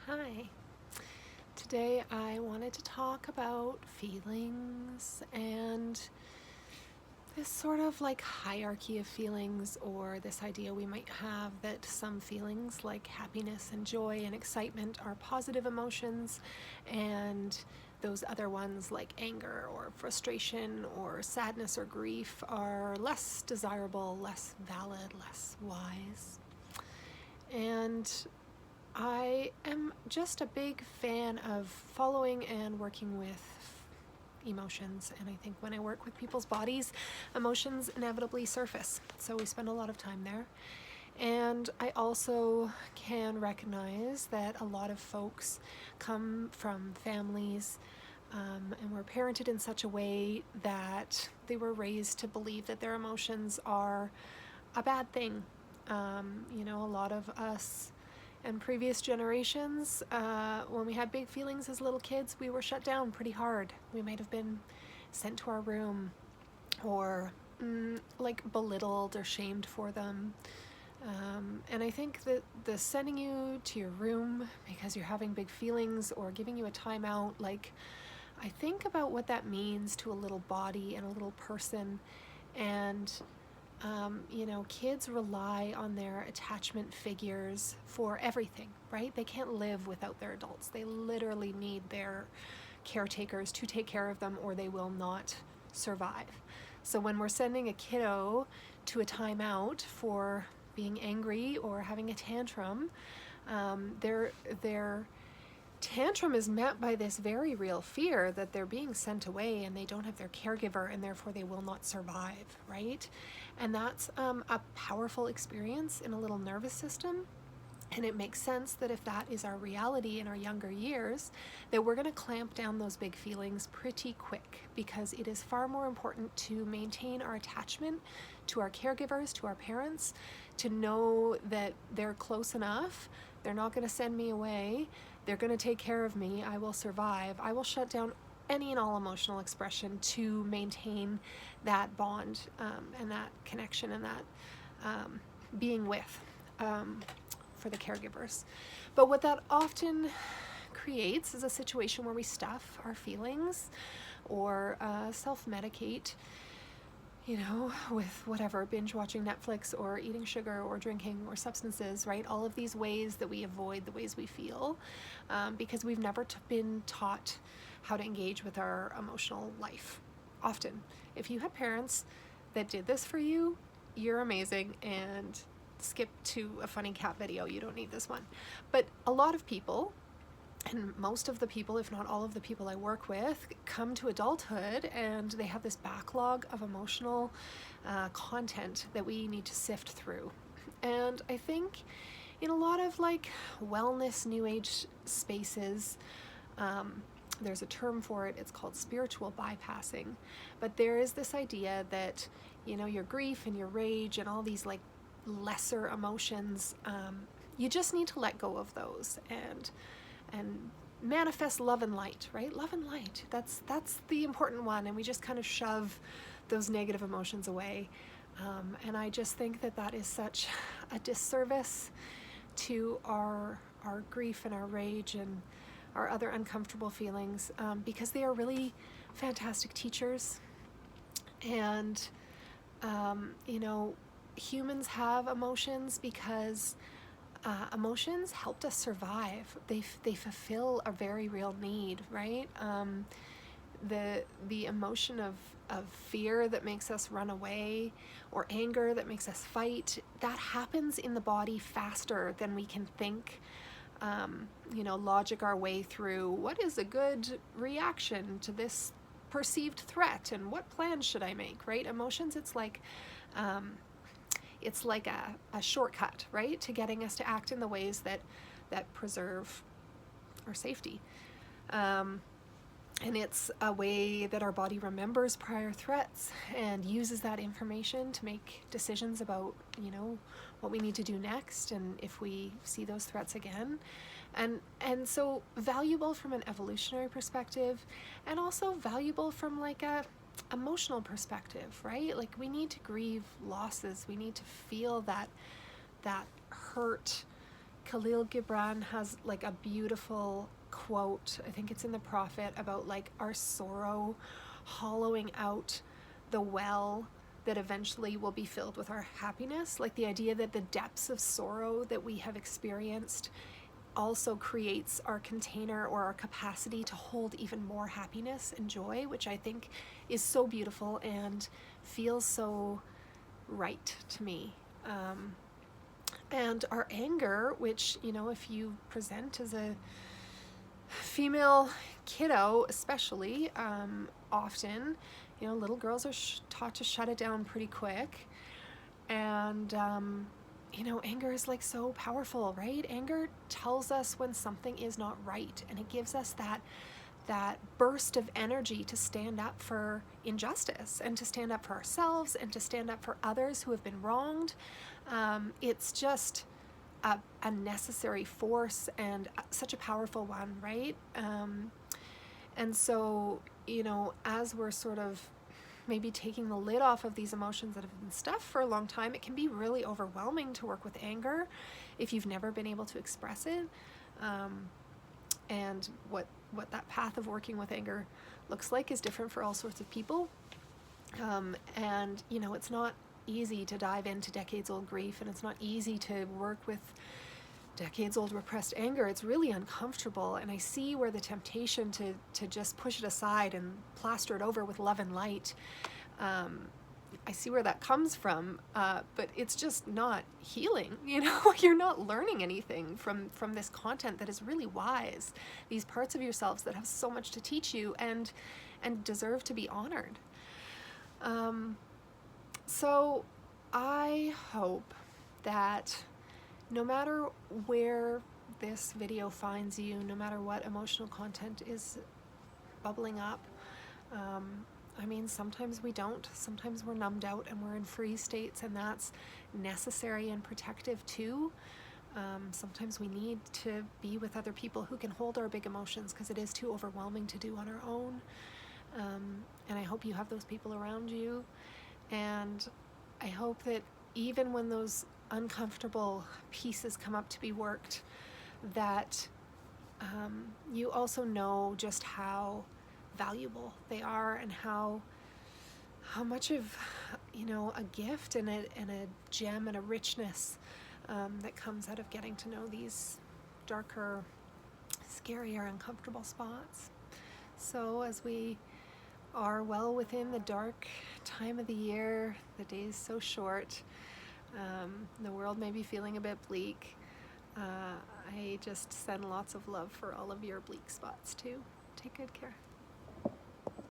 Hi. Today I wanted to talk about feelings and this sort of like hierarchy of feelings, or this idea we might have that some feelings like happiness and joy and excitement are positive emotions, and those other ones like anger or frustration or sadness or grief are less desirable, less valid, less wise. And I am just a big fan of following and working with emotions, and I think when I work with people's bodies, emotions inevitably surface. So we spend a lot of time there. And I also can recognize that a lot of folks come from families and were parented in such a way that they were raised to believe that their emotions are a bad thing. A lot of us and previous generations, when we had big feelings as little kids, we were shut down pretty hard. We might have been sent to our room or like belittled or shamed for them. And I think that the sending you to your room because you're having big feelings or giving you a timeout, like, I think about what that means to a little body and a little person. And kids rely on their attachment figures for everything, right? They can't live without their adults. They literally need their caretakers to take care of them, or they will not survive. So when we're sending a kiddo to a timeout for being angry or having a tantrum, their tantrum is met by this very real fear that they're being sent away and they don't have their caregiver, and therefore they will not survive, right? And that's a powerful experience in a little nervous system. And it makes sense that if that is our reality in our younger years, that we're going to clamp down those big feelings pretty quick, because it is far more important to maintain our attachment to our caregivers, to our parents, to know that they're close enough, they're not going to send me away, they're going to take care of me, I will survive. I will shut down any and all emotional expression to maintain that bond and that connection and that being with for the caregivers. But what that often creates is a situation where we stuff our feelings or self-medicate, with whatever, binge watching Netflix or eating sugar or drinking or substances, right? All of these ways that we avoid the ways we feel because we've never been taught how to engage with our emotional life. Often, if you had parents that did this for you, you're amazing, and skip to a funny cat video. You don't need this one. But a lot of people, and most of the people, if not all of the people I work with, come to adulthood and they have this backlog of emotional content that we need to sift through. And I think in a lot of like wellness, new age spaces, there's a term for it. It's called spiritual bypassing. But there is this idea that, your grief and your rage and all these like lesser emotions, you just need to let go of those and manifest love and light, right? Love and light. That's the important one, and we just kind of shove those negative emotions away. And I just think that is such a disservice to our grief and our rage and our other uncomfortable feelings, because they are really fantastic teachers. And humans have emotions because emotions helped us survive. They fulfill a very real need, right? The emotion of fear that makes us run away, or anger that makes us fight, that happens in the body faster than we can think. Logic our way through what is a good reaction to this perceived threat and what plans should I make, right? Emotions, it's like a shortcut, right, to getting us to act in the ways that preserve our safety. And it's a way that our body remembers prior threats and uses that information to make decisions about, what we need to do next and if we see those threats again. And so valuable from an evolutionary perspective, and also valuable from like a emotional perspective, right? Like, we need to grieve losses. We need to feel that hurt Khalil Gibran has like a beautiful quote, I think it's in the Prophet, about like our sorrow hollowing out the well that eventually will be filled with our happiness. Like the idea that the depths of sorrow that we have experienced also creates our container or our capacity to hold even more happiness and joy, which I think is so beautiful and feels so right to me. And our anger, which, you know, if you present as a female kiddo, especially, often, you know, little girls are taught to shut it down pretty quick. And, you know, anger is like so powerful, right? Anger tells us when something is not right, and it gives us that burst of energy to stand up for injustice and to stand up for ourselves and to stand up for others who have been wronged. It's just a necessary force and such a powerful one, right? And so, you know, as we're sort of maybe taking the lid off of these emotions that have been stuffed for a long time, it can be really overwhelming to work with anger if you've never been able to express it. And what that path of working with anger looks like is different for all sorts of people. And, you know, it's not easy to dive into decades-old grief, and it's not easy to work with decades-old repressed anger. It's really uncomfortable, and I see where the temptation to just push it aside and plaster it over with love and light, I see where that comes from, but it's just not healing. You know, you're not learning anything from this content that is really wise, these parts of yourselves that have so much to teach you and deserve to be honored. So I hope that no matter where this video finds you, no matter what emotional content is bubbling up, I mean, sometimes we don't. Sometimes we're numbed out and we're in freeze states, and that's necessary and protective too. Sometimes we need to be with other people who can hold our big emotions, because it is too overwhelming to do on our own. And I hope you have those people around you. And I hope that even when those uncomfortable pieces come up to be worked, that you also know just how valuable they are, and how much of, you know, a gift and a gem and a richness that comes out of getting to know these darker, scarier, uncomfortable spots. So as we are well within the dark time of the year, the day's so short, the world may be feeling a bit bleak, I just send lots of love for all of your bleak spots too. Take good care.